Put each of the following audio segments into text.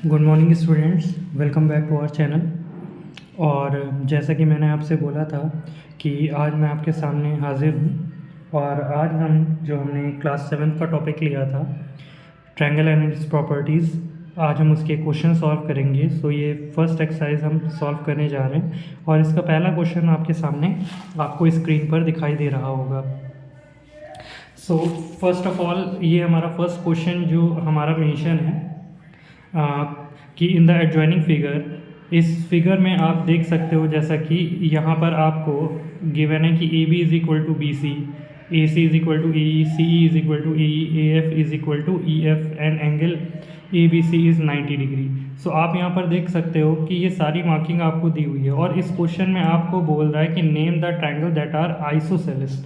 Good morning students, welcome back to our channel. और जैसा कि मैंने आपसे बोला था कि आज मैं आपके सामने हाजिर हूँ और आज हमने क्लास 7th का टॉपिक लिया था ट्रायंगल एंड इट्स प्रॉपर्टीज़, आज हम उसके क्वेश्चन सॉल्व करेंगे। सो ये फर्स्ट एक्सरसाइज हम सॉल्व करने जा रहे हैं और इसका पहला क्वेश्चन आपके सामने आपको स्क्रीन पर दिखाई दे रहा होगा। सो फर्स्ट ऑफ ऑल ये हमारा फर्स्ट क्वेश्चन जो हमारा मेंशन है कि इन द एडजॉइनिंग फिगर, इस फिगर में आप देख सकते हो जैसा कि यहाँ पर आपको गिवन है कि A B is equal to B C, A C is equal to A E, C E is equal to A E, A F is equal to E F and angle A B C is 90 degree. So आप यहाँ पर देख सकते हो कि ये सारी marking आपको दी हुई है और इस क्वेश्चन में आपको बोल रहा है कि name the triangle that are isosceles,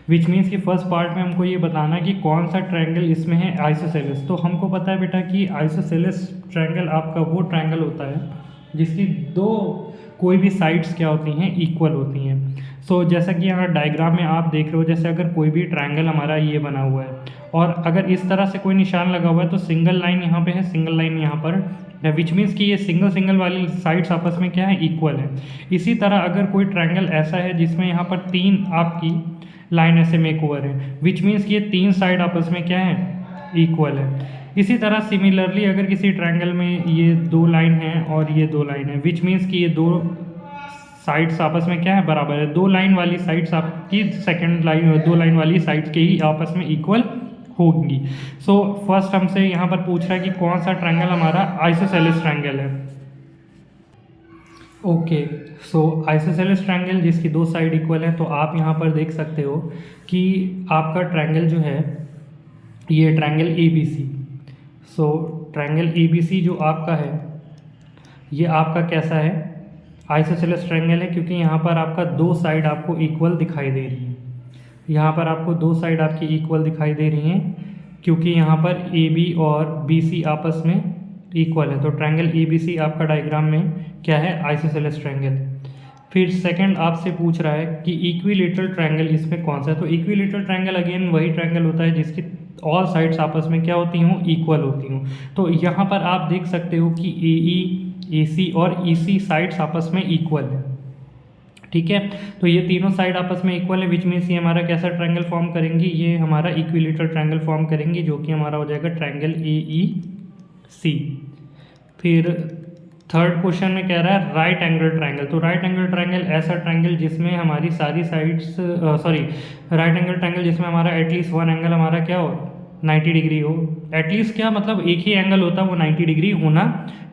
which means कि फर्स्ट पार्ट में हमको ये बताना है कि कौन सा ट्रायंगल इसमें है आइसोसेलेस। तो हमको पता है बेटा कि आइसोसेलेस ट्रायंगल आपका वो ट्रायंगल होता है जिसकी दो कोई भी साइड्स क्या होती हैं, इक्वल होती हैं। सो जैसा कि यहाँ डायग्राम में आप देख रहे हो, जैसे अगर कोई भी ट्रायंगल हमारा ये बना हुआ है और अगर इस तरह से कोई निशान लगा हुआ है तो सिंगल लाइन यहाँ पे है, सिंगल लाइन यहाँ पर है, विच मीन्स कि ये सिंगल सिंगल वाली साइड्स आपस में क्या है, इक्वल है। इसी तरह अगर कोई ट्रायंगल ऐसा है जिसमें यहाँ पर तीन आपकी लाइन ऐसे मेक ओवर है, विच मीन्स कि ये तीन साइड आपस में क्या है, इक्वल है। इसी तरह सिमिलरली अगर किसी ट्रायंगल में ये दो लाइन है और ये दो लाइन है, विच मीन्स कि ये दो साइड्स आपस में क्या है, बराबर है। दो लाइन वाली साइड्स आपकी सेकंड लाइन, दो लाइन वाली साइड्स के ही आपस में इक्वल होंगी। सो फर्स्ट हमसे यहाँ पर पूछ रहा है कि कौन सा ट्रायंगल हमारा आइसोसेलेस ट्रायंगल है। ओके, सो आइसोसेलेस ट्रायंगल जिसकी दो साइड इक्वल है, तो आप यहाँ पर देख सकते हो कि आपका ट्रायंगल जो है ये triangle A B C. So triangle A B C जो आपका है ये आपका कैसा है, आइसोसेलेस ट्रायंगल है, क्योंकि यहाँ पर आपका दो साइड आपको इक्वल दिखाई दे रही है। यहाँ पर आपको दो साइड आपकी इक्वल दिखाई दे रही हैं क्योंकि यहाँ पर ए बी और बी सी आपस में इक्वल है। तो ट्रायंगल ए बी सी आपका डायग्राम में क्या है, आइसोसेलेस ट्रायंगल। फिर सेकंड आपसे पूछ रहा है कि इक्विलेटरल ट्रायंगल इसमें कौन सा है। तो इक्विलेटरल ट्रायंगल अगेन वही ट्रायंगल होता है जिसकी ऑल साइड्स आपस में क्या होती हूँ, इक्वल होती हूँ। तो यहाँ पर आप देख सकते हो कि ए ई, ए सी और ई सी साइड्स आपस में इक्वल है, ठीक है। तो ये तीनों साइड आपस में इक्वल है, विच मीन्स ये हमारा कैसा ट्रायंगल फॉर्म करेंगे, ये हमारा इक्विलेटरल ट्रायंगल फॉर्म करेंगे, जो कि हमारा हो जाएगा ट्रायंगल ए ई सी। फिर थर्ड क्वेश्चन में कह रहा है राइट एंगल ट्रायंगल। तो राइट एंगल ट्रायंगल ऐसा ट्रायंगल जिसमें हमारी सारी साइड्स राइट एंगल ट्रायंगल जिसमें हमारा एटलीस्ट वन एंगल हमारा क्या हो, 90 डिग्री हो। एटलीस्ट क्या मतलब, एक ही एंगल होता है वो 90 डिग्री होना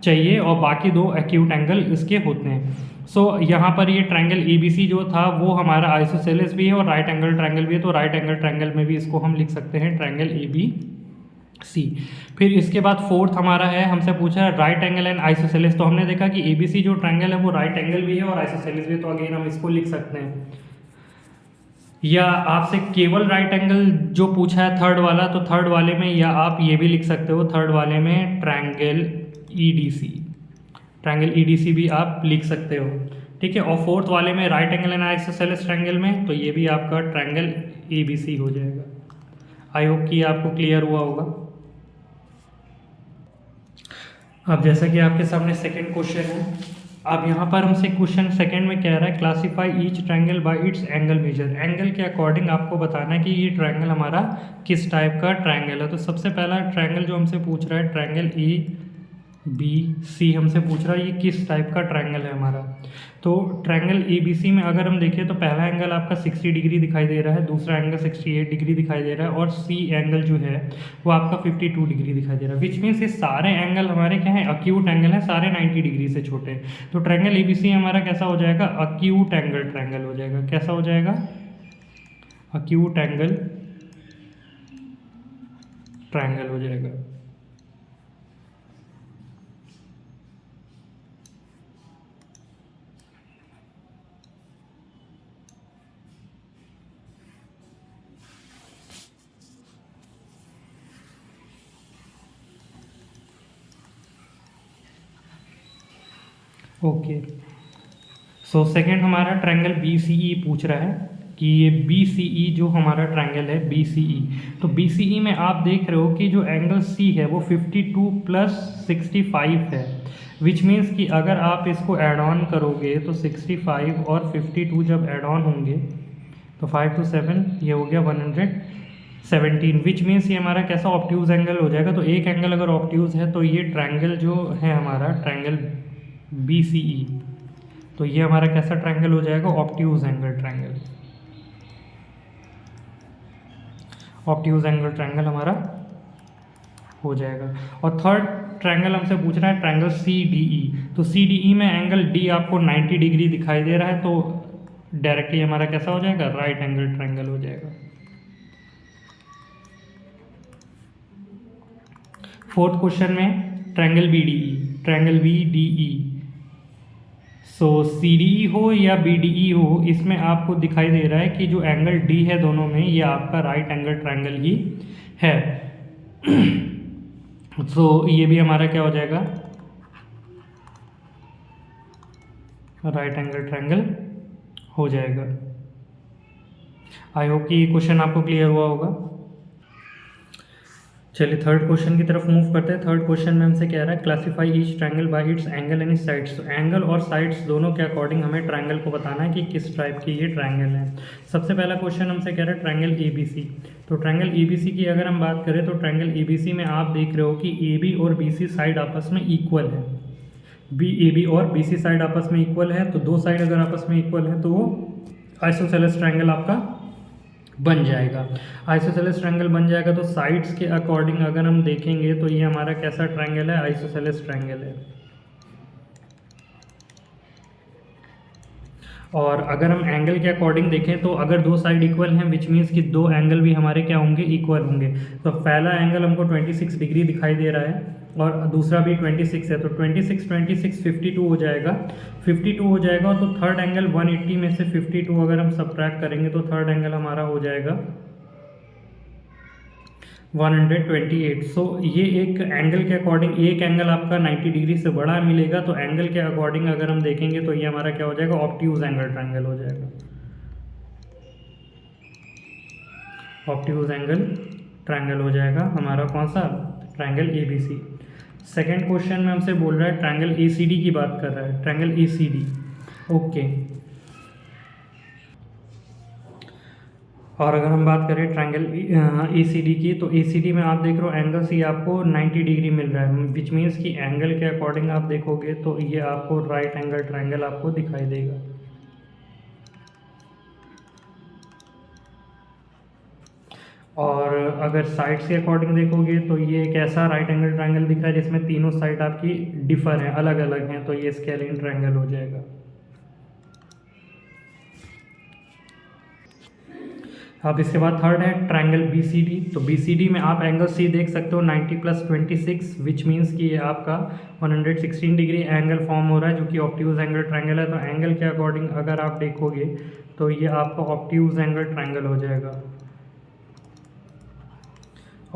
चाहिए और बाकी दो एक्यूट एंगल इसके होते हैं। सो यहाँ पर ये ट्रायंगल ए बी सी जो था वो हमारा आइसोसेलेस भी है और राइट एंगल ट्रायंगल भी है। तो राइट एंगल ट्रायंगल में भी इसको हम लिख सकते हैं ट्रायंगल ए बी सी। फिर इसके बाद फोर्थ हमारा है, हमसे पूछा है राइट एंगल एंड आइसोसेलेस। तो हमने देखा कि एबीसी जो ट्रायंगल है वो राइट एंगल भी है और आइसोसेलेस भी है, तो अगेन हम इसको लिख सकते हैं। या आपसे केवल राइट एंगल जो पूछा है थर्ड वाला, तो थर्ड वाले में या आप ये भी लिख सकते हो, थर्ड वाले में ट्रायंगल ईडीसी, ट्रायंगल ईडीसी भी आप लिख सकते हो, ठीक है। और फोर्थ वाले में right angle and isosceles triangle में, तो ये भी आपका ट्रायंगल एबीसी हो जाएगा। आई होप कि आपको क्लियर हुआ होगा। अब जैसा कि आपके सामने सेकंड क्वेश्चन है, अब यहाँ पर हमसे क्वेश्चन सेकंड में कह रहा है classify each triangle bye it's angle measure. Angle के अकॉर्डिंग आपको बताना है कि ये ट्रायंगल हमारा किस टाइप का ट्रायंगल है। तो सबसे पहला ट्रायंगल जो हमसे पूछ रहा है ट्रायंगल ए बी सी हमसे पूछ रहा है ये किस टाइप का ट्रायंगल है हमारा। तो ट्रायंगल ए बी सी में अगर हम देखें तो पहला एंगल आपका 60 डिग्री दिखाई दे रहा है, दूसरा एंगल 68 डिग्री दिखाई दे रहा है और सी एंगल जो है वो आपका 52 डिग्री दिखाई दे रहा है, विच मीन्स ये सारे एंगल हमारे क्या हैं, अक्यूट एंगल हैं, सारे 90 डिग्री से छोटे हैं। तो ट्रायंगल ए बी सी हमारा कैसा हो जाएगा, अक्यूट एंगल ट्रायंगल हो जाएगा। कैसा हो जाएगा, अक्यूट एंगल ट्रायंगल हो जाएगा। ओके, सो सेकंड हमारा ट्रायंगल बी सी ई पूछ रहा है कि ये BCE जो हमारा ट्रायंगल है BCE, तो BCE में आप देख रहे हो कि जो एंगल C है वो 52 + 65 है, विच मीन्स कि अगर आप इसको ऐड ऑन करोगे तो 65 और 52 जब ऐड ऑन होंगे तो 5 to 7 ये हो गया 117, विच मीन्स ये हमारा कैसा ऑब्ट्यूज एंगल हो जाएगा। तो एक एंगल अगर ऑब्ट्यूज है तो ये ट्रायंगल जो है हमारा ट्रायंगल BCE, तो ये हमारा कैसा ट्रायंगल हो जाएगा, obtuse angle triangle, obtuse angle triangle हमारा हो जाएगा। और थर्ड ट्रायंगल हमसे पूछ रहा है ट्रायंगल CDE, तो CDE में एंगल D आपको 90 डिग्री दिखाई दे रहा है, तो डायरेक्टली हमारा कैसा हो जाएगा, राइट एंगल ट्रायंगल हो जाएगा। फोर्थ क्वेश्चन में ट्रायंगल BDE, ट्रायंगल BDE, सो CDE हो या BDE हो, इसमें आपको दिखाई दे रहा है कि जो एंगल D है दोनों में ये आपका राइट एंगल ट्रायंगल ही है। तो ये भी हमारा क्या हो जाएगा, राइट एंगल ट्रायंगल हो जाएगा। आई होप कि क्वेश्चन आपको क्लियर हुआ होगा। चलिए थर्ड क्वेश्चन की तरफ मूव करते हैं। थर्ड क्वेश्चन में हमसे कह रहा है classify each triangle bye it's angle and sides. तो एंगल और साइड्स दोनों के अकॉर्डिंग हमें ट्रायंगल को बताना है कि किस टाइप की ये ट्रायंगल है। सबसे पहला क्वेश्चन हमसे कह रहा है ट्रायंगल ABC। तो ट्रायंगल ABC की अगर हम बात करें तो ट्रायंगल ABC में आप देख रहे हो कि AB और BC साइड आपस में इक्वल है। AB और BC साइड आपस में इक्वल है, तो दो साइड अगर आपस में इक्वल है तो वो आइसोसेलेस ट्रायंगल आपका बन जाएगा। आइसोसेलेस ट्रायंगल बन जाएगा तो साइड्स के अकॉर्डिंग अगर हम देखेंगे तो ये हमारा कैसा ट्रायंगल है, आइसोसेलेस ट्रायंगल है। और अगर हम एंगल के अकॉर्डिंग देखें तो अगर दो साइड इक्वल हैं विच मीन्स कि दो एंगल भी हमारे क्या होंगे, इक्वल होंगे। तो पहला एंगल हमको 26 डिग्री दिखाई दे रहा है और दूसरा भी 26 है, तो 26 52 हो जाएगा, 52 हो जाएगा। तो थर्ड एंगल 180 में से 52 अगर हम सब्ट्रैक्ट करेंगे तो थर्ड एंगल हमारा हो जाएगा 128। सो ये एक एंगल के अकॉर्डिंग एक एंगल आपका 90 डिग्री से बड़ा मिलेगा, तो एंगल के अकॉर्डिंग अगर हम देखेंगे तो ये हमारा क्या हो जाएगा, ऑब्ट्यूज एंगल ट्रायंगल हो जाएगा, ऑब्ट्यूज एंगल ट्रायंगल हो जाएगा हमारा कौन सा, ट्रायंगल ABC। सेकेंड क्वेश्चन में हमसे बोल रहा है ट्रायंगल ACD की बात कर रहा है, ट्रायंगल ACD। ओके, और अगर हम बात करें ट्रायंगल ACD की, तो ACD में आप देख रहे हो एंगल C आपको 90 डिग्री मिल रहा है, विच मीन्स कि एंगल के अकॉर्डिंग आप देखोगे तो ये आपको राइट एंगल ट्रायंगल आपको दिखाई देगा। और अगर साइड्स के अकॉर्डिंग देखोगे तो ये एक ऐसा राइट एंगल ट्रायंगल दिख रहा है जिसमें तीनों साइड आपकी डिफर हैं, अलग अलग हैं, तो ये स्केलिन ट्रायंगल हो जाएगा। अब इसके बाद थर्ड है ट्रायंगल BCD। तो BCD में आप एंगल C देख सकते हो 90 + 26, विच मीन्स कि ये आपका 116 डिग्री एंगल फॉर्म हो रहा है जो कि ऑब्ट्यूज एंगल ट्रायंगल है। तो एंगल के अकॉर्डिंग अगर आप देखोगे तो ये आपका ऑब्ट्यूज एंगल ट्रायंगल हो जाएगा।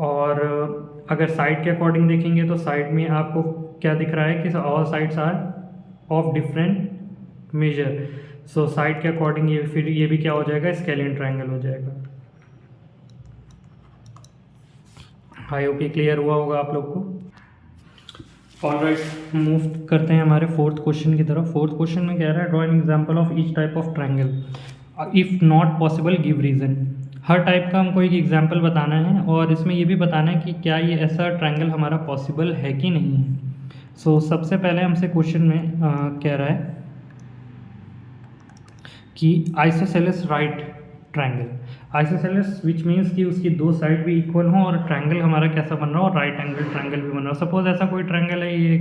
और अगर साइड के अकॉर्डिंग देखेंगे तो साइड में आपको क्या दिख रहा है कि all sides are of different measure. So side के अकॉर्डिंग ये फिर ये भी क्या हो जाएगा, स्केलिन ट्रायंगल हो जाएगा। आई होप क्लियर हुआ होगा आप लोग को। ऑलराइट, मूव करते हैं हमारे फोर्थ क्वेश्चन की तरफ। फोर्थ क्वेश्चन में कह रहा है draw an example of each type of triangle if not possible give reason. हर टाइप का हमको एक एग्जांपल बताना है और इसमें ये भी बताना है कि क्या ये ऐसा ट्रायंगल हमारा पॉसिबल है कि नहीं है। सो सबसे पहले हमसे क्वेश्चन में कह रहा है कि isosceles right triangle, isosceles which means कि उसकी दो साइड भी इक्वल हों और ट्रायंगल हमारा कैसा बन रहा हो, राइट एंगल ट्रायंगल भी बन रहा हो। सपोज ऐसा कोई ट्रायंगल है, ये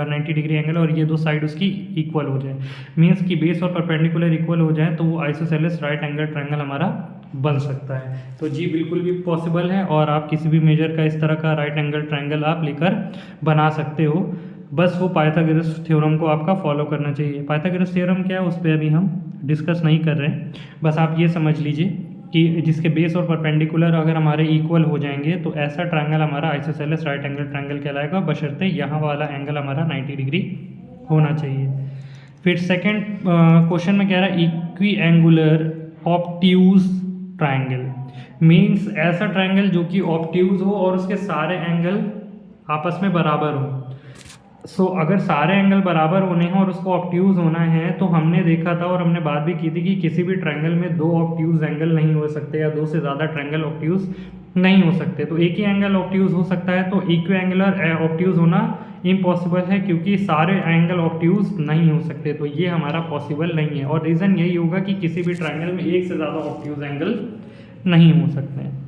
90 डिग्री एंगल और ये दो साइड उसकी इक्वल हो जाए, मीन्स कि बेस और परपेंडिकुलर इक्वल हो जाए, तो वो आइसोसेलेस राइट एंगल ट्रायंगल हमारा बन सकता है। तो जी बिल्कुल भी पॉसिबल है और आप किसी भी मेजर का इस तरह का राइट एंगल ट्रायंगल आप लेकर बना सकते हो। बस वो पाइथागोरस थ्योरम को आपका फॉलो करना चाहिए। पाइथागोरस थ्योरम क्या है उस पर अभी हम डिस्कस नहीं कर रहे हैं, बस आप ये समझ लीजिए कि जिसके बेस और परपेंडिकुलर अगर हमारे इक्वल हो जाएंगे तो ऐसा ट्रायंगल हमारा आइसोसेलेस राइट एंगल ट्रायंगल कहलाएगा, बशर्ते यहाँ वाला एंगल हमारा 90 डिग्री होना चाहिए। फिर सेकंड क्वेश्चन में कह रहा है equi angular obtuse triangle means ऐसा ट्रायंगल जो कि ऑब्ट्यूज हो और उसके सारे एंगल आपस में बराबर हो। सो अगर सारे एंगल बराबर होने हैं और उसको ऑब्ट्यूज होना है तो हमने देखा था और हमने बात भी की थी कि किसी भी ट्रायंगल में दो ऑब्ट्यूज एंगल नहीं हो सकते या दो से ज़्यादा ट्रायंगल ऑब्ट्यूज नहीं हो सकते। तो एक ही एंगल ऑब्ट्यूज हो सकता है, तो इक्विएंगुलर ऑब्ट्यूज होना इम्पॉसिबल है क्योंकि सारे एंगल ऑब्ट्यूज नहीं हो सकते, तो ये हमारा पॉसिबल नहीं है। और रीज़न यही होगा कि किसी भी ट्रायंगल में एक से ज़्यादा ऑब्ट्यूज एंगल नहीं हो सकते हैं।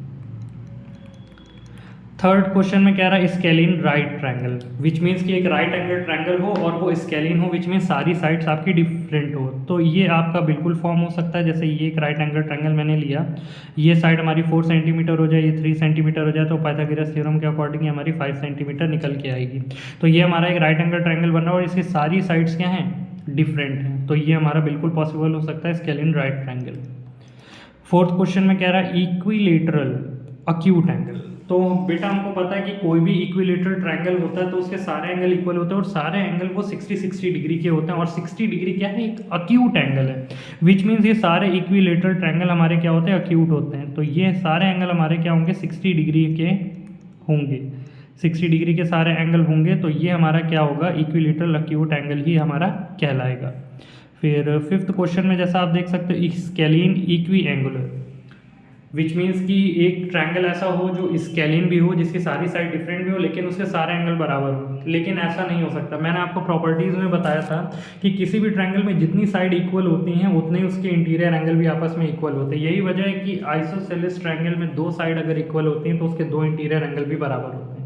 थर्ड क्वेश्चन में कह रहा है स्केलिन राइट ट्रायंगल, विच मीन्स कि एक राइट एंगल ट्रायंगल हो और वो स्केलिन हो, विच मीन्स सारी साइड्स आपकी डिफरेंट हो। तो ये आपका बिल्कुल फॉर्म हो सकता है, जैसे ये एक राइट एंगल ट्रायंगल मैंने लिया, ये साइड हमारी 4 सेंटीमीटर हो जाए, ये 3 सेंटीमीटर हो जाए, तो पाइथागोरस थ्योरम के अकॉर्डिंग ये हमारी 5 सेंटीमीटर निकल के आएगी। तो ये हमारा एक राइट एंगल ट्रायंगल बन रहा है और इसकी सारी साइड्स क्या हैं, डिफरेंट हैं, तो ये हमारा बिल्कुल पॉसिबल हो सकता है scalene right triangle. Fourth question में कह रहा है इक्विलेटरल अक्यूट एंगल। तो बेटा हमको पता है कि कोई भी इक्विलेटरल ट्रायंगल होता है तो उसके सारे एंगल इक्वल होते हैं और सारे एंगल वो 60 डिग्री के होते हैं और 60 डिग्री क्या है, एक अक्यूट एंगल है, विच मीन्स ये सारे इक्विलेटरल ट्रायंगल हमारे क्या होते हैं, अक्यूट होते हैं। तो ये सारे एंगल हमारे क्या होंगे, 60 डिग्री के होंगे, 60 डिग्री के सारे एंगल होंगे, तो ये हमारा क्या होगा, इक्विलेटरल अक्यूट एंगल ही हमारा कहलाएगा। फिर फिफ्थ क्वेश्चन में जैसा आप देख सकते हो स्केलिन इक्वी एंगुलर, विच मीन्स कि एक ट्रायंगल ऐसा हो जो स्केलिन भी हो, जिसकी सारी साइड डिफरेंट भी हो लेकिन उसके सारे एंगल बराबर हो, लेकिन ऐसा नहीं हो सकता। मैंने आपको प्रॉपर्टीज़ में बताया था कि किसी भी ट्रायंगल में जितनी साइड इक्वल होती हैं उतने ही उसके इंटीरियर एंगल भी आपस में इक्वल होते हैं। यही वजह है कि आइसोसेलेस ट्रायंगल में दो साइड अगर इक्वल होती हैं तो उसके दो इंटीरियर एंगल भी बराबर होते हैं।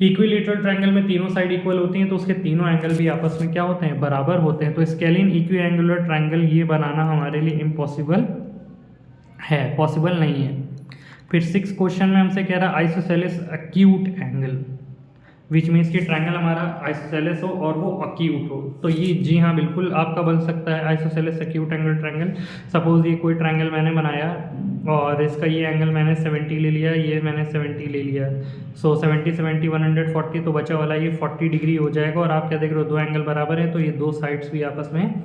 इक्विलेटरल ट्रायंगल में तीनों साइड इक्वल होती हैं तो उसके तीनों एंगल भी आपस में क्या होते हैं, बराबर होते हैं। तो स्केलिन इक्वी एंगुलर ट्रायंगल ये बनाना हमारे लिए इम्पॉसिबल है, पॉसिबल नहीं है। फिर 6 क्वेश्चन में हमसे कह रहा है आइसोसेलेस अक्यूट एंगल, विच मीन्स कि ट्रायंगल हमारा आइसोसेलेस हो और वो अक्यूट हो। तो ये जी हाँ बिल्कुल आपका बन सकता है isosceles acute angle triangle. Suppose ये कोई ट्रायंगल मैंने बनाया और इसका ये एंगल मैंने 70 ले लिया, ये मैंने 70 ले लिया, सो 70 70 140, तो बचा वाला ये 40 डिग्री हो जाएगा। और आप क्या देख रहे हो, दो एंगल बराबर है तो ये दो साइड्स भी आपस में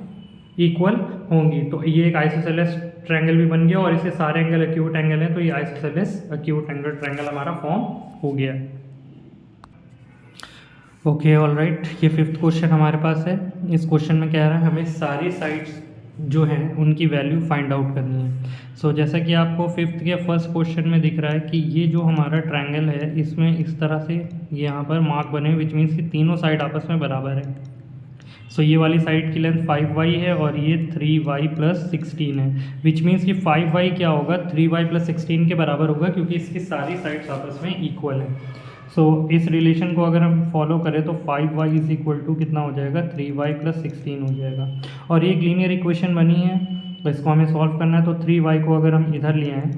इक्वल होंगी, तो ये एक आइसोसेलेस ट्रायंगल भी बन गया और इसके सारे एंगल अक्यूट एंगल हैं, तो ये आइसोसेलेस अक्यूट एंगल ट्रायंगल हमारा फॉर्म हो गया। ओके ऑल राइट, ये फिफ्थ क्वेश्चन हमारे पास है। इस क्वेश्चन में कह रहा है हमें सारी साइड्स जो हैं उनकी वैल्यू फाइंड आउट करनी है। सो जैसा कि आपको फिफ्थ के फर्स्ट क्वेश्चन में दिख रहा है कि ये जो हमारा ट्रायंगल है इसमें इस तरह से यहाँ पर मार्क बने, विच मीन्स कि तीनों साइड आपस में बराबर है। सो ये वाली साइड की लेंथ 5y है और ये 3y + 16 है, विच मीन्स कि 5y क्या होगा, 3y + 16 के बराबर होगा क्योंकि इसकी सारी साइड्स आपस में इक्वल है। सो इस रिलेशन को अगर हम फॉलो करें तो 5y = कितना हो जाएगा, 3y + 16 हो जाएगा। और एक लीनियर इक्वेशन बनी है तो इसको हमें सॉल्व करना है। तो 3y को अगर हम इधर लिए हैं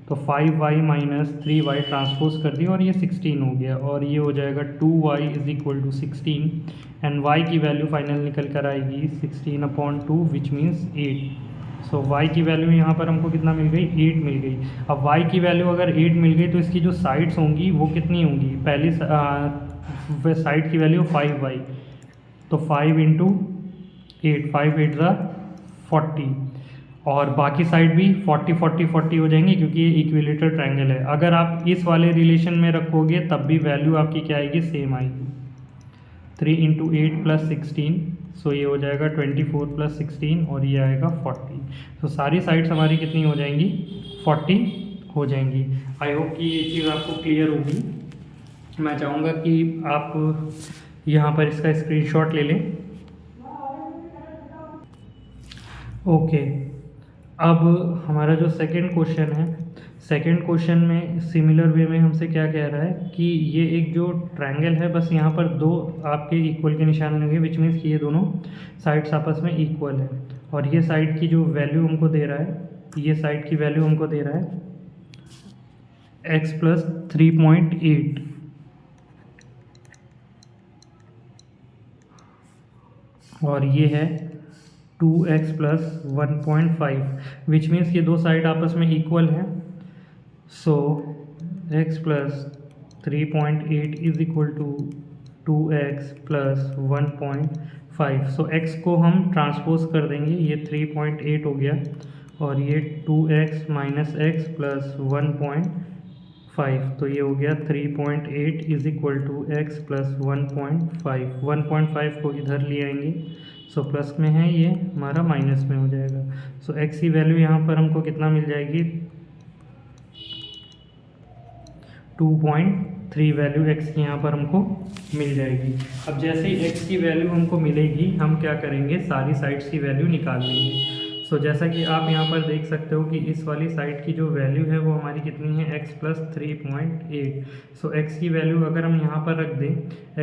तो 5y - 3y ट्रांसपोज कर दिया और ये 16 हो गया, और ये हो जाएगा 2y = 16 एंड y की वैल्यू फाइनल निकल कर आएगी 16/2 विच मीन्स 8। सो y की वैल्यू यहाँ पर हमको कितना मिल गई, 8 मिल गई। अब y की वैल्यू अगर 8 मिल गई तो इसकी जो साइड्स होंगी वो कितनी होंगी, पहली साइड की वैल्यू 5y, तो 5 × 8, 5 8 ज़ा 40, और बाकी साइड भी 40 40 40 हो जाएंगे क्योंकि ये इक्विलेटरल ट्रायंगल है। अगर आप इस वाले रिलेशन में रखोगे तब भी वैल्यू आपकी क्या आएगी, सेम आएगी। 3 × 8 + 16, सो ये हो जाएगा 24 + 16 और ये आएगा 40। तो सारी साइड्स हमारी कितनी हो जाएंगी, 40 हो जाएंगी। आई होप कि ये चीज़ आपको क्लियर होगी। मैं चाहूँगा कि आप यहाँ पर इसका स्क्रीनशॉट ले लें। ओके, अब हमारा जो सेकंड क्वेश्चन है, सेकंड क्वेश्चन में सिमिलर वे में हमसे क्या कह रहा है कि ये एक जो ट्रायंगल है बस यहाँ पर दो आपके इक्वल के निशान लगे, विच मीन्स कि ये दोनों साइड्स आपस में इक्वल है। और ये साइड की जो वैल्यू हमको दे रहा है, ये साइड की वैल्यू हमको दे रहा है x + 3.8, और ये है 2x + 1.5, विच मीन्स ये दो साइड आपस में इक्वल हैं। सो x + 3.8 = 2x + 1.5। सो x को हम ट्रांसपोज कर देंगे, ये 3.8 हो गया और ये 2x माइनस एक्स प्लस 1.5, तो ये हो गया 3.8 is equal to x plus 1.5। 1.5 को इधर ले आएंगे, सो प्लस में है, ये हमारा माइनस में हो जाएगा। सो एक्स की वैल्यू यहाँ पर हमको कितना मिल जाएगी, 2.3 वैल्यू एक्स की यहाँ पर हमको मिल जाएगी। अब जैसे ही एक्स की वैल्यू हमको मिलेगी, हम क्या करेंगे, सारी साइड्स की वैल्यू निकाल लेंगे। सो जैसा कि आप यहाँ पर देख सकते हो कि इस वाली साइड की जो वैल्यू है वो हमारी कितनी है, x प्लस 3.8। सो एक्स की वैल्यू अगर हम यहाँ पर रख दें,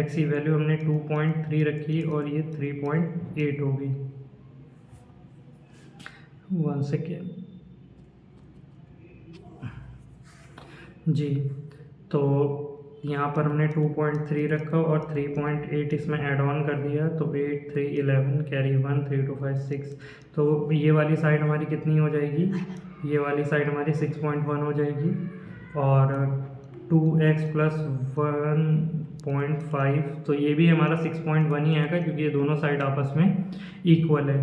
एक्स की वैल्यू हमने 2.3 रखी और ये 3.8 हो गई। 1 सेकेंड जी। तो यहाँ पर हमने 2.3 रखा और 3.8 इसमें ऐड ऑन कर दिया, तो 8 3 11 कैरी 1 3 2 5 6। तो ये वाली साइड हमारी कितनी हो जाएगी, ये वाली साइड हमारी 6.1 हो जाएगी। और 2x प्लस 1.5, तो ये भी हमारा 6.1 ही आएगा क्योंकि ये दोनों साइड आपस में इक्वल है।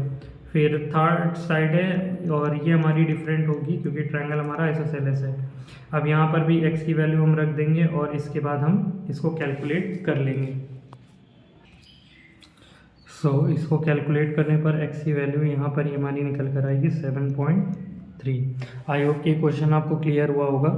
फिर थर्ड साइड है और ये हमारी डिफरेंट होगी क्योंकि ट्रायंगल हमारा आइसोसेलेस है। अब यहाँ पर भी x की वैल्यू हम रख देंगे और इसके बाद हम इसको कैलकुलेट कर लेंगे। सो इसको कैलकुलेट करने पर x की वैल्यू यहाँ पर हमारी निकल कर आएगी 7.3। आई होप कि क्वेश्चन आपको क्लियर हुआ होगा।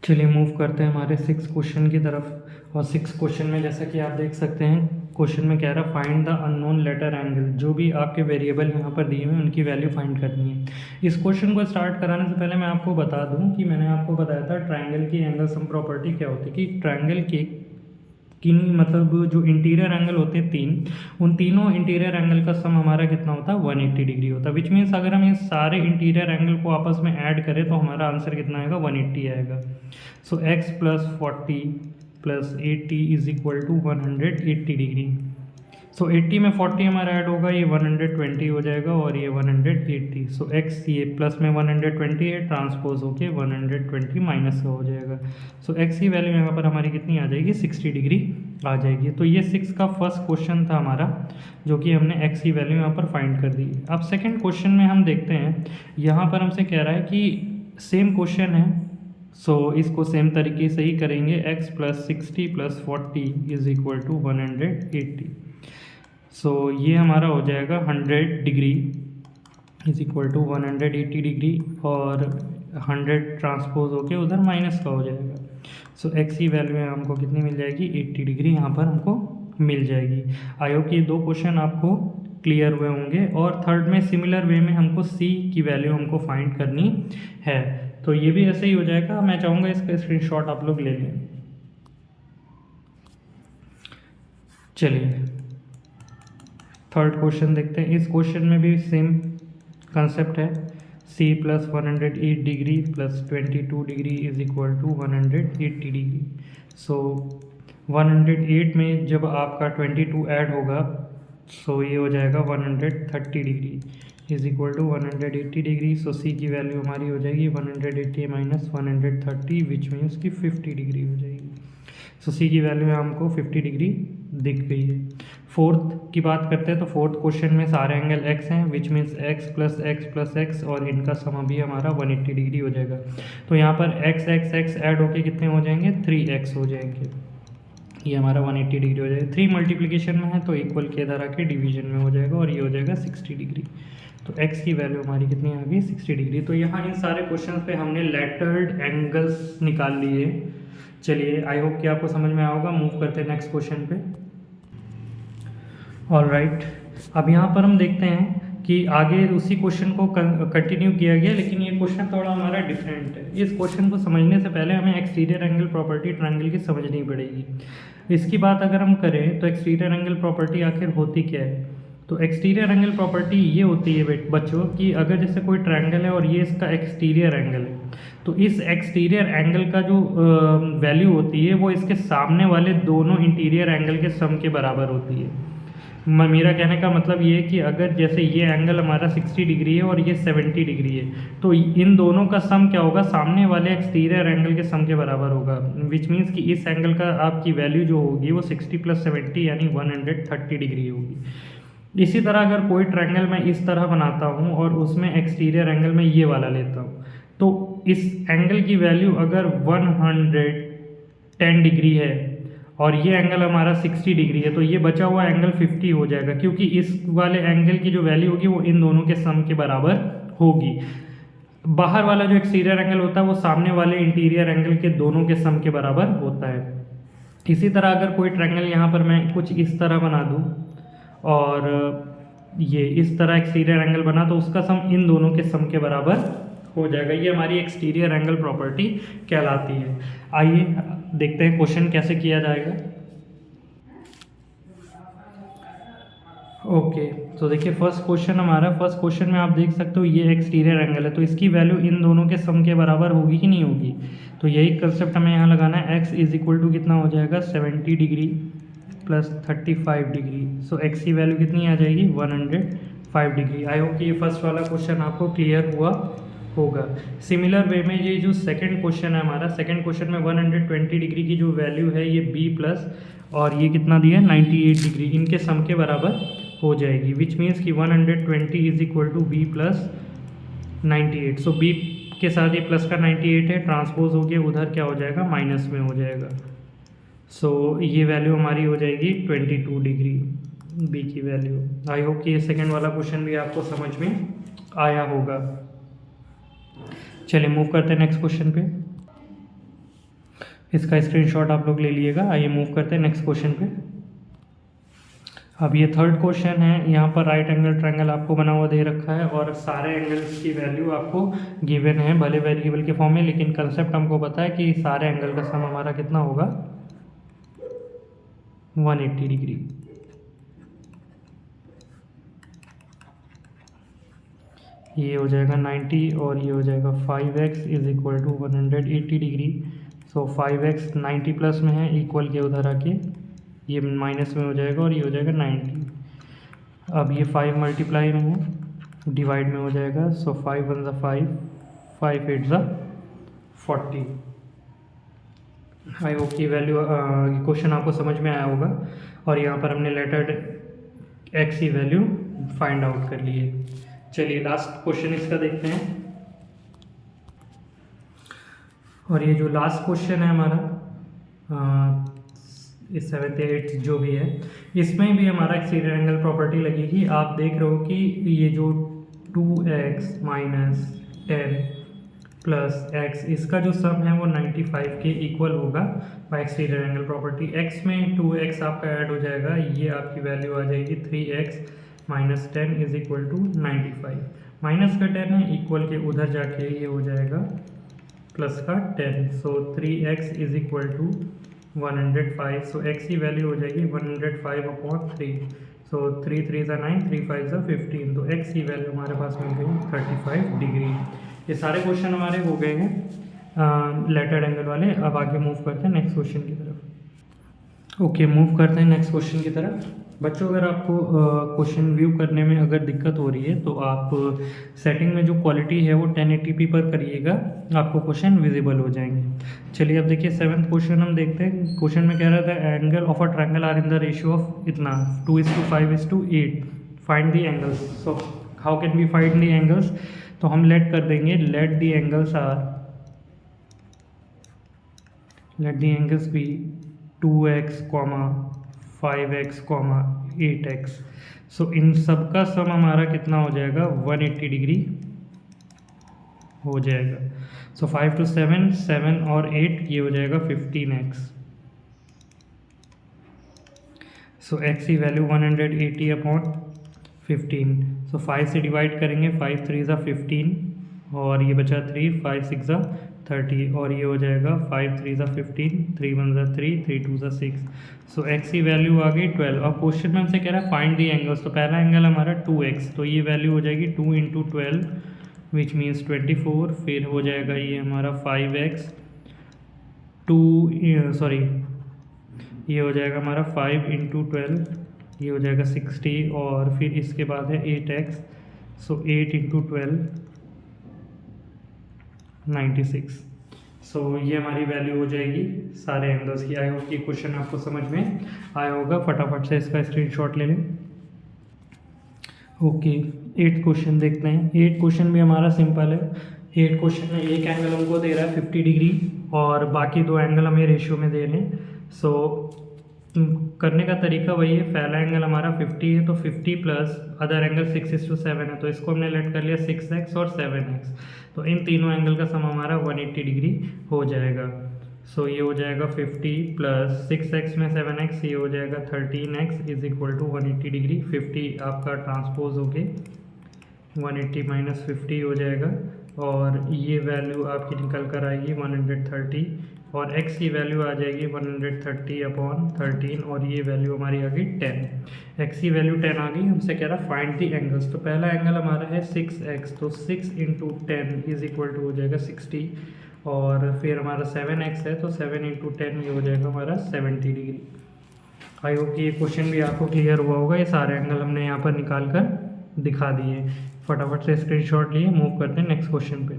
चलिए मूव करते हैं हमारे 6 क्वेश्चन की तरफ। और 6 क्वेश्चन में जैसा कि आप देख सकते हैं, क्वेश्चन में कह रहा है find the unknown letter angle. जो भी आपके वेरिएबल यहाँ पर दिए हुए हैं उनकी वैल्यू फाइंड करनी है। इस क्वेश्चन को स्टार्ट कराने से पहले मैं आपको बता दूं कि मैंने आपको बताया था ट्रायंगल की एंगल सम प्रॉपर्टी क्या होती है, कि ट्रायंगल की मतलब जो इंटीरियर एंगल होते हैं 3, उन तीनों इंटीरियर एंगल का सम हमारा कितना होता है, 180 डिग्री होता है। विच मीन्स अगर हम ये सारे इंटीरियर एंगल को आपस में ऐड करें तो हमारा आंसर कितना आएगा, 180 आएगा। So x plus 40 plus 80 is equal to 180 degree. So 80 में 40 हमारा ऐड होगा, ये 120 हो जाएगा और ये 180। सो x ये प्लस में 120 है, ट्रांसपोज होके 120 माइनस का हो जाएगा। सो x की वैल्यू यहाँ पर हमारी कितनी आ जाएगी, 60 डिग्री आ जाएगी। तो ये 6 का फर्स्ट क्वेश्चन था हमारा, जो कि हमने x की वैल्यू यहाँ पर फाइंड कर दी। अब सेकेंड क्वेश्चन में हम देखते हैं, यहाँ पर हमसे कह रहा है कि सेम क्वेश्चन है, सो इसको सेम तरीके से ही करेंगे। x plus 60 plus 40 is equal to 180। So ये हमारा हो जाएगा 100 degree is equal to 180 degree और 100 ट्रांसपोज होके उधर माइनस का हो जाएगा। सो x की वैल्यू हमको कितनी मिल जाएगी, 80 डिग्री यहाँ पर हमको मिल जाएगी। आई होप कि ये 2 क्वेश्चन आपको क्लियर हुए होंगे। और थर्ड में सिमिलर वे में हमको c की वैल्यू हमको फाइंड करनी है, तो ये भी ऐसे ही हो जाएगा। मैं चाहूँगा इसका स्क्रीनशॉट आप लोग ले लें। चलिए थर्ड क्वेश्चन देखते हैं। इस क्वेश्चन में भी सेम कंसेप्ट है, c plus 108 degree plus 22 degree is equal to 180 degree. So 108 में जब आपका 22 ऐड होगा, सो ये हो जाएगा 130 degree is equal to 180 degree. So c की वैल्यू हमारी हो जाएगी 180 माइनस 130 विच मीन्स की 50 डिग्री हो जाएगी। सो c की वैल्यू हमको 50 डिग्री दिख गई है। फोर्थ की बात करते हैं तो फोर्थ क्वेश्चन में सारे एंगल x हैं, which means x plus x और इनका सम भी हमारा 180 डिग्री हो जाएगा। तो यहाँ पर x ऐड होके कितने हो जाएंगे, 3x हो जाएंगे। ये हमारा 180 डिग्री हो जाएगा। 3 मल्टीप्लिकेशन में है तो इक्वल के इधर आके डिवीजन में हो जाएगा और ये हो जाएगा 60 डिग्री। तो x की वैल्यू हमारी कितनी आ गई, 60 डिग्री। तो यहाँ इन सारे क्वेश्चन पे हमने लेटर्ड एंगल्स निकाल लिए। चलिए आई होप कि आपको समझ में आया होगा। मूव करते हैं नेक्स्ट क्वेश्चन पे। ऑलराइट, अब यहाँ पर हम देखते हैं कि आगे उसी क्वेश्चन को कंटिन्यू किया गया, लेकिन ये क्वेश्चन थोड़ा हमारा डिफरेंट है। इस क्वेश्चन को समझने से पहले हमें एक्सटीरियर एंगल प्रॉपर्टी ट्रायंगल की समझनी पड़ेगी। इसकी बात अगर हम करें तो एक्सटीरियर एंगल प्रॉपर्टी आखिर होती क्या है, तो एक्सटीरियर एंगल प्रॉपर्टी ये होती है बच्चों कि अगर जैसे कोई ट्रायंगल है और ये इसका एक्सटीरियर एंगल है, तो इस एक्सटीरियर एंगल का जो वैल्यू होती है वो इसके सामने वाले दोनों इंटीरियर एंगल के सम के बराबर होती है। मेरा कहने का मतलब ये है कि अगर जैसे ये एंगल हमारा 60 डिग्री है और ये 70 डिग्री है, तो इन दोनों का सम क्या होगा, सामने वाले एक्सटीरियर एंगल के सम के बराबर होगा। विच मीन्स कि इस एंगल का आपकी वैल्यू जो होगी वो 60 प्लस 70 यानी 130 डिग्री होगी। इसी तरह अगर कोई ट्रायंगल मैं इस तरह बनाता हूँ और उसमें एक्सटीरियर एंगल में ये वाला लेता हूँ, तो इस एंगल की वैल्यू अगर 110 डिग्री है और ये एंगल हमारा 60 डिग्री है, तो ये बचा हुआ एंगल 50 हो जाएगा, क्योंकि इस वाले एंगल की जो वैल्यू होगी वो इन दोनों के सम के बराबर होगी। बाहर वाला जो एक्सटीरियर एंगल होता है वो सामने वाले इंटीरियर एंगल के दोनों के सम के बराबर होता है। इसी तरह अगर कोई ट्रायंगल यहाँ पर मैं कुछ इस तरह बना दूँ और ये इस तरह एक्सटीरियर एंगल बना, तो उसका सम इन दोनों के सम के बराबर हो जाएगा। ये हमारी एक्सटीरियर एंगल प्रॉपर्टी कहलाती है। आइए देखते हैं क्वेश्चन कैसे किया जाएगा। ओके, तो देखिए फर्स्ट क्वेश्चन में आप देख सकते हो ये एक्सटीरियर एंगल है, तो इसकी वैल्यू इन दोनों के सम के बराबर होगी कि नहीं होगी। तो यही कंसेप्ट हमें यहाँ लगाना है। x इज इक्वल टू कितना हो जाएगा 70 degree plus 35 degree. So x की वैल्यू कितनी आ जाएगी 105 डिग्री। आई होप कि ये फर्स्ट वाला क्वेश्चन आपको क्लियर हुआ होगा। सिमिलर वे में ये जो सेकंड क्वेश्चन है हमारा, सेकंड क्वेश्चन में 120 डिग्री की जो वैल्यू है ये b प्लस और ये कितना दिया है 98 डिग्री, इनके सम के बराबर हो जाएगी। विच मीन्स कि 120 is equal to B plus 98। So B के साथ ये प्लस का 98 है, ट्रांसपोज हो गया, उधर क्या हो जाएगा माइनस में हो जाएगा। सो ये वैल्यू हमारी हो जाएगी 22 डिग्री बी की वैल्यू। आई होप कि ये सेकेंड वाला क्वेश्चन भी आपको समझ में आया होगा। चलिए मूव करते हैं नेक्स्ट क्वेश्चन पे। इसका स्क्रीनशॉट आप लोग ले लीजिएगा। आइए मूव करते हैं नेक्स्ट क्वेश्चन पे। अब ये थर्ड क्वेश्चन है। यहाँ पर राइट एंगल ट्रायंगल आपको बना हुआ दे रखा है और सारे एंगल्स की वैल्यू आपको गिवन है, भले वेरिएबल के फॉर्म में, लेकिन कंसेप्ट हमको पता है कि सारे एंगल का सम हमारा कितना होगा 180 डिग्री। ये हो जाएगा 90 और ये हो जाएगा 5x is equal to 180 degree. So 5x 90 plus में है, इक्वल के उधर आके ये माइनस में हो जाएगा और ये हो जाएगा 90। अब ये 5 मल्टीप्लाई में है, डिवाइड में हो जाएगा। सो 5 1 ज़ा 5, 5 8 ज़ा 40। आई होप की वैल्यू क्वेश्चन आपको समझ में आया होगा। और यहाँ पर हमने लेटर x की वैल्यू फाइंड आउट कर ली है। चलिए लास्ट क्वेश्चन इसका देखते हैं। और ये जो लास्ट क्वेश्चन है हमारा, इस 7th या 8th जो भी है, इसमें भी हमारा एक्सटीरियर एंगल प्रॉपर्टी लगेगी। आप देख रहे हो कि ये जो 2x माइनस 10 प्लस x, इसका जो सम है वो 95 के इक्वल होगा bye exterior angle property. x में 2x आपका ऐड हो जाएगा, ये आपकी वैल्यू आ जाएगी 3x minus 10 is equal to 95। Minus का 10 है, इक्वल के उधर जाके ये हो जाएगा प्लस का 10। So 3x is equal to 105। So x की वैल्यू हो जाएगी 105/3। सो 3 3 ज़ा 9, 3 5 ज़ा 15। तो x की वैल्यू हमारे पास मिल गई 35 डिग्री। ये सारे क्वेश्चन हमारे हो गए हैं लेटर्ड एंगल वाले। अब आगे मूव करते हैं नेक्स्ट क्वेश्चन की तरफ। ओके, मूव करते हैं नेक्स्ट क्वेश्चन की तरफ। बच्चों, अगर आपको क्वेश्चन व्यू करने में अगर दिक्कत हो रही है तो आप सेटिंग में जो क्वालिटी है वो 1080p पर करिएगा, आपको क्वेश्चन विजिबल हो जाएंगे। चलिए अब देखिए 7th क्वेश्चन हम देखते हैं। क्वेश्चन में कह रहा था angle of a triangle are in the ratio of इतना 2:5:8, find the angles. So how can we find the angles. तो हम लेट कर देंगे, let the angles be 2x, 5x, 8x। So इन सब का सम हमारा कितना हो जाएगा 180 डिग्री हो जाएगा। सो 5 to 7, 7 और 8, ये हो जाएगा 15x। सो x की वैल्यू 180/15। सो 5 से डिवाइड करेंगे, 5 3 ज़ा 15 और ये बचा 3, 5 6 ज़ा 30 और ये हो जाएगा 5 3 ज़ा 15, 3 1 ज़ा 3, 3 2 ज़ा 6। सो x की वैल्यू आ गई 12। अब क्वेश्चन में हमसे कह रहा है फाइंड दी एंगल्स। तो पहला एंगल हमारा 2x, तो ये वैल्यू हो जाएगी 2 × 12 विच मीन्स 24। फिर हो जाएगा ये हमारा 5x, ये हो जाएगा हमारा 5 × 12, ये हो जाएगा 60 और फिर इसके बाद है 8x। सो 8 × 12 96। सो ये हमारी वैल्यू हो जाएगी सारे एंगल्स की। आई होप कि क्वेश्चन आपको समझ में आया होगा। फटाफट से इसका स्क्रीनशॉट ले लें। ओके, 8th क्वेश्चन देखते हैं। 8th क्वेश्चन भी हमारा सिंपल है। 8th क्वेश्चन में एक एंगल हमको दे रहा है 50 डिग्री और बाकी दो एंगल हमें रेशियो में दे रहे हैं। सो करने का तरीका वही है, पहला एंगल हमारा 50 है तो 50 प्लस अदर एंगल 6:7 है, तो इसको हमने लेट कर लिया 6x और 7x, तो इन तीनों एंगल का सम हमारा 180 डिग्री हो जाएगा। सो ये हो जाएगा 50 प्लस 6x में 7x, ये हो जाएगा 13x is equal to 180 degree. 50 आपका ट्रांसपोज होके 180 माइनस 50 हो जाएगा और ये वैल्यू आपकी निकल कर आएगी 130 और x की वैल्यू आ जाएगी 130/13 और ये वैल्यू हमारी आ गई 10। x की वैल्यू 10 आ गई। हमसे कह रहा फाइंड द एंगल्स, तो पहला एंगल हमारा है 6x, तो 6 × 10 इज इक्वल टू हो जाएगा 60 और फिर हमारा 7x है तो 7 × 10 ये हो जाएगा हमारा 70 डिग्री। आई होप कि ये क्वेश्चन भी आपको क्लियर हुआ होगा। ये सारे एंगल हमने यहाँ पर निकाल कर दिखा दिए। फटाफट से स्क्रीनशॉट लिए मूव करते हैं नेक्स्ट क्वेश्चन पे।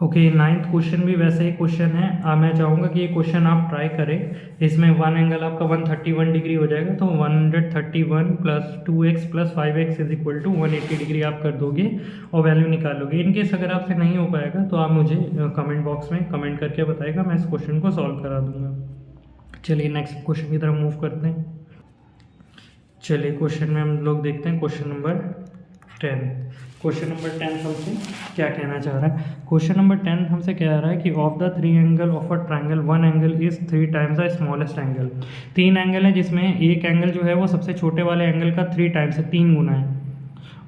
ओके, 9th क्वेश्चन भी वैसे ही क्वेश्चन है। मैं चाहूँगा कि ये क्वेश्चन आप ट्राई करें। इसमें वन एंगल आपका 131 डिग्री हो जाएगा, तो 131 plus 2x plus 5x is equal to 180 degree आप कर दोगे और वैल्यू निकालोगे। इनकेस अगर आपसे नहीं हो पाएगा तो आप मुझे कमेंट बॉक्स में कमेंट करके बताएगा, मैं इस क्वेश्चन को सॉल्व करा दूंगा। चलिए नेक्स्ट क्वेश्चन की तरफ मूव करते हैं। चलिए क्वेश्चन में हम लोग देखते हैं क्वेश्चन नंबर 10। क्वेश्चन नंबर 10 हमसे क्या कहना चाह रहा है। क्वेश्चन नंबर 10 हमसे कह रहा है कि of the 3 angle of a triangle one angle is 3 times the smallest angle. 3 angle है जिसमें एक एंगल जो है वो सबसे छोटे वाले एंगल का 3 टाइम्स है, 3 गुना है,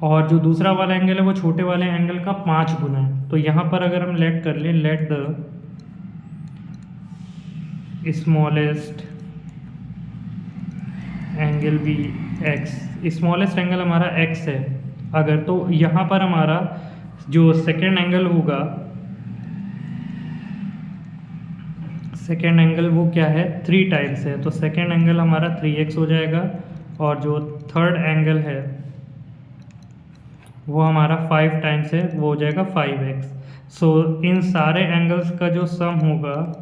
और जो दूसरा वाला एंगल है वो छोटे वाले एंगल का 5 गुना है। तो यहाँ पर अगर हम लेट कर लें, let the smallest angle be x, smallest angle हमारा x है अगर, तो यहाँ पर हमारा जो सेकेंड एंगल होगा, सेकेंड एंगल वो क्या है 3 टाइम्स है, तो सेकेंड एंगल हमारा 3x हो जाएगा और जो थर्ड एंगल है वो हमारा 5 टाइम्स है, वो हो जाएगा 5x। सो इन सारे एंगल्स का जो सम होगा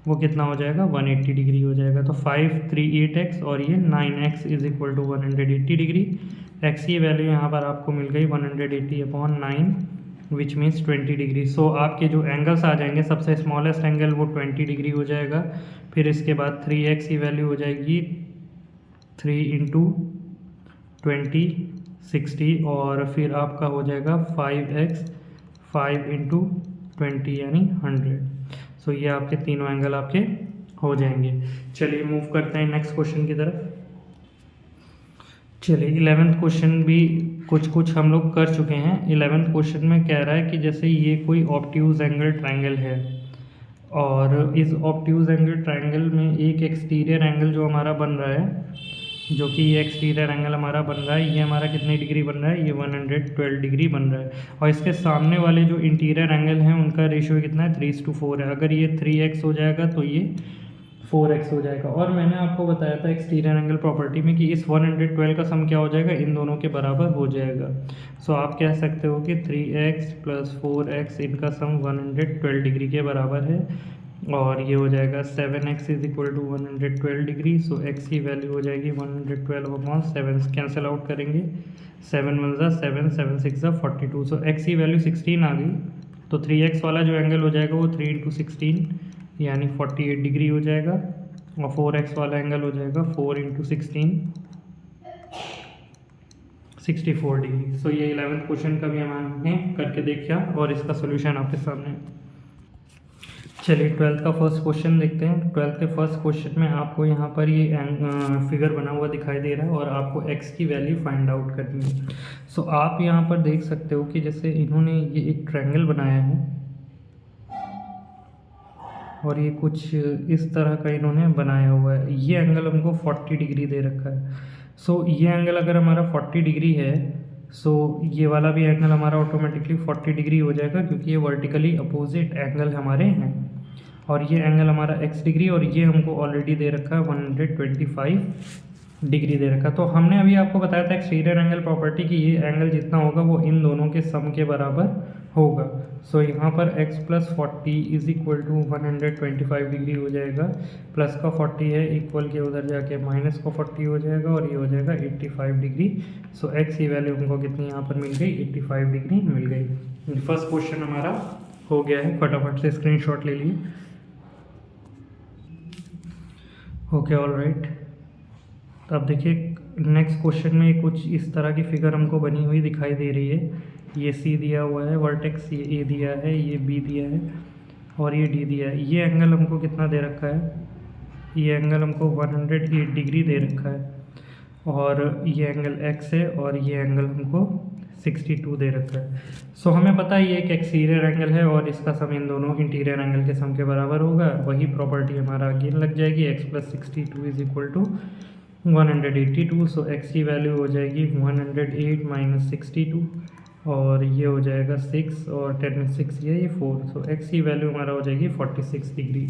वो कितना हो जाएगा 180 डिग्री हो जाएगा। तो 5 3 8x और ये 9x is equal to 180 degree. x की वैल्यू यहाँ पर आपको मिल गई 180/9 विच मीन्स 20 डिग्री। सो आपके जो एंगल्स आ जाएंगे, सबसे स्मॉलेस्ट एंगल वो 20 डिग्री हो जाएगा। फिर इसके बाद 3x की वैल्यू हो जाएगी 3 × 20 60 और फिर आपका हो जाएगा 5x 5 × 20 यानी 100। सो ये आपके तीनों एंगल आपके हो जाएंगे। चलिए मूव करते हैं नेक्स्ट क्वेश्चन की तरफ। चलिए 11th क्वेश्चन भी कुछ हम लोग कर चुके हैं। 11th क्वेश्चन में कह रहा है कि जैसे ये कोई ऑब्ट्यूज एंगल ट्रायंगल है और इस ऑब्ट्यूज एंगल ट्रायंगल में एक एक्सटीरियर एंगल जो हमारा बन रहा है, जो कि ये एक्सटीरियर एंगल हमारा बन रहा है, ये हमारा कितने डिग्री बन रहा है, ये 112 डिग्री बन रहा है। और इसके सामने वाले जो इंटीरियर एंगल हैं उनका रेशियो कितना है 3:4 है। अगर ये 3x हो जाएगा तो ये 4x हो जाएगा। और मैंने आपको बताया था एक्सटीरियर एंगल प्रॉपर्टी में कि इस 112 का सम क्या हो जाएगा, इन दोनों के बराबर हो जाएगा। सो आप कह सकते हो कि 3x + 4x इनका सम 112 डिग्री के बराबर है और ये हो जाएगा 7x is equal to 112 degree. So x की वैल्यू हो जाएगी 112/7, कैंसिल आउट करेंगे 7 1 ज़ा 7 7 6 ज़ा 42। सो x की वैल्यू 16 आ गई, तो 3x वाला जो एंगल हो जाएगा वो 3 × 16 यानी 48 डिग्री हो जाएगा और 4x वाला एंगल हो जाएगा 4 × 16 64 डिग्री। सो ये 11th क्वेश्चन का भी हमने करके देखा और इसका सोल्यूशन आपके सामने। चलिए 12th का फर्स्ट क्वेश्चन देखते हैं। 12th के फर्स्ट क्वेश्चन में आपको यहाँ पर ये फिगर बना हुआ दिखाई दे रहा है और आपको x की वैल्यू फाइंड आउट करनी है। सो आप यहाँ पर देख सकते हो कि जैसे इन्होंने ये एक ट्रायंगल बनाया है और ये कुछ इस तरह का इन्होंने बनाया हुआ है। ये एंगल हमको 40 डिग्री दे रखा है। सो ये एंगल अगर हमारा 40 डिग्री है, सो ये वाला भी एंगल हमारा ऑटोमेटिकली 40 डिग्री हो जाएगा क्योंकि ये वर्टिकली अपोजिट एंगल हमारे हैं। और ये एंगल हमारा x डिग्री और ये हमको ऑलरेडी दे रखा है 125 डिग्री दे रखा। तो हमने अभी आपको बताया था एक्सटीरियर एंगल प्रॉपर्टी की ये एंगल जितना होगा वो इन दोनों के सम के बराबर होगा। सो यहाँ पर x plus 40 is equal to 125 degree हो जाएगा, प्लस का 40 है इक्वल के उधर जाके माइनस का 40 हो जाएगा और ये हो जाएगा 85 डिग्री। सो x की वैल्यू हमको कितनी यहाँ पर मिल गई, 85 डिग्री मिल गई। फर्स्ट क्वेश्चन हमारा हो गया है, फटाफट से स्क्रीनशॉट ले लिए। ओके ऑल राइट, तो अब देखिए नेक्स्ट क्वेश्चन में कुछ इस तरह की फिगर हमको बनी हुई दिखाई दे रही है। ये C दिया हुआ है वर्टेक्स, ये A दिया है, ये B दिया है और ये D दिया है। ये एंगल हमको कितना दे रखा है, ये एंगल हमको 108 डिग्री दे रखा है और ये एंगल X है और ये एंगल हमको 62 दे रखा है। सो हमें पता है ये एक एक्सटीरियर एंगल है और इसका सम इन दोनों इंटीरियर एंगल के सम के बराबर होगा। वही प्रॉपर्टी हमारा अगेन लग जाएगी, x plus 62 is equal to 182। So x की वैल्यू हो जाएगी 108 माइनस 62 और ये हो जाएगा 6 और 10 में 6 ये 4। सो x की वैल्यू हमारा हो जाएगी 46 डिग्री।